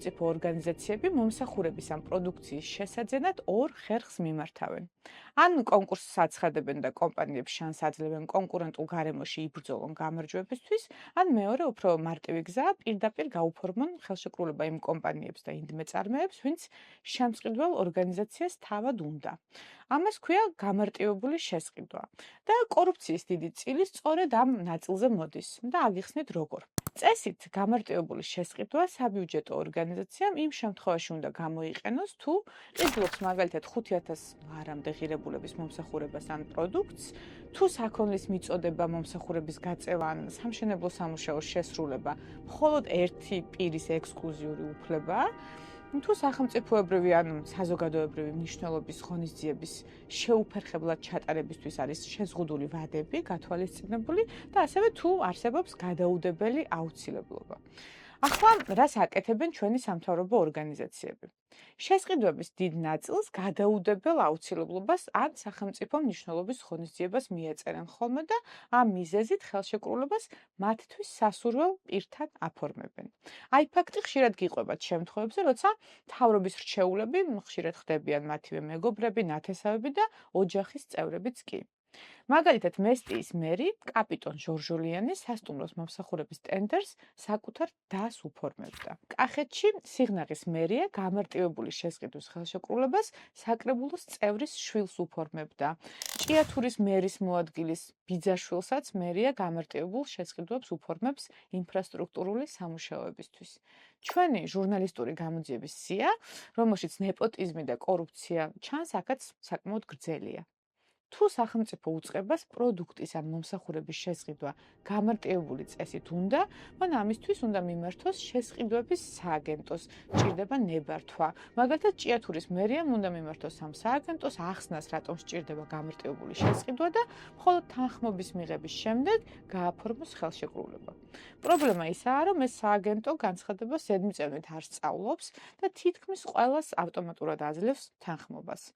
სახელმწიფო ორგანიზაციები მომსახურების ამ პროდუქციის შესაძენად ორ ხერხს მიმართავენ. ან კონკურსს აცხადებენ და კომპანიებს შანს აძლევენ კონკურენტულ გარემოში იბრძოლონ გამარჯვებისთვის, ან მეორე უფრო მარტივი გზაა პირდაპირ გაუფორმონ ხელშეკრულება იმ კომპანიებს და ინდმეწარმეებს, ვინც შემწყიდველ ორგანიზაციას თავად უნდა. ამას ქვია გამარტივებული შესყიდვა და კორუფციის დიდი წილი სწორედ ამ ნაწილზე მოდის და აგიხსნით როგორ. წესით გამარტივებული შესყიდვა საბიუჯეტო ორგანიზაციამ იმ შემთხვევაში უნდა გამოიყენოს, თუ ყიდულობს მაგალითად 5,000 ლარამდე ღირებულების მომსახურებას ან პროდუქტს, თუ საქონლის მიწოდება, მომსახურების გაწევა ან სამშენებლო სამუშაოს შესრულება მხოლოდ ერთი პირის ექსკლუზიური უფლებაა, თუ სახელმწიფოებრივი ან საზოგადოებრივი მნიშვნელობის ღონისძიების შეუფერხებლად ჩატარებისთვის არის შეზღუდული ვადები გათვალისწინებული და ასევე თუ არსებობს გადაუდებელი აუცილებლობა. ახლა რას აკეთებენ ჩვენი სამთავრობო ორგანიზაციები? შესყიდვების დიდ ნაწილს გადაუდებელ აუცილებლობას ან სახელმწიფო მნიშვნელობის ღონისძიებას მიეწერენ ხოლმე და ამ მიზეზით ხელშეკრულებას მათთვის სასურველ პირთან აფორმებენ. აი ფაქტი ხშირად გიყვებათ შემთხვევებზე, როცა მთავრობის რჩეულები ხშირად ხდებიან მათივე მეგობრები, ნათესავები და ოჯახის წევრებიც კი. მაგალითად, მესტიის მერი კაპიტონ ჟორჟოლიანი სასტუმროს მომსახურების ტენდერს საკუთარ დას უფორმებდა. კახეთში სიღნაღის მერია გამარტივებული შესყიდვის ხელშეკრულებას საკრებულოს წევრის შვილს უფორმებდა. ჭიათურის მერის მოადგილის ბიძაშვილსაც მერია გამარტივებულ შესყიდვებს უფორმებს ინფრასტრუქტურული სამუშაოებისთვის. ჩვენი ჟურნალისტური გამოძიების სია, რომელშიც ნეპოტიზმი და კორუფცია ჩანს, აქაც საკმაოდ გრძელია. თუ სახელმწიფო უწყებას პროდუქტის ან მომსახურების შესყიდვა გამარტივებული წესით უნდა, მან ამისთვის უნდა მიმართოს შესყიდვების სააგენტოს, სჭირდება ნებართვა. მაგალითად, ჭიათურის მერიამ უნდა მიმართოს ამ სააგენტოს ახსნას, რატომ სჭირდება გამარტივებული შესყიდვა და მხოლოდ თანხმობის მიღების შემდეგ გააფორმოს ხელშეკრულება. პრობლემა ისაა, რომ ეს სააგენტო განცხადებას ზედმიწევნით არ სწავლობს და თითქმის ყველას ავტომატურად აძლევს თანხმობას.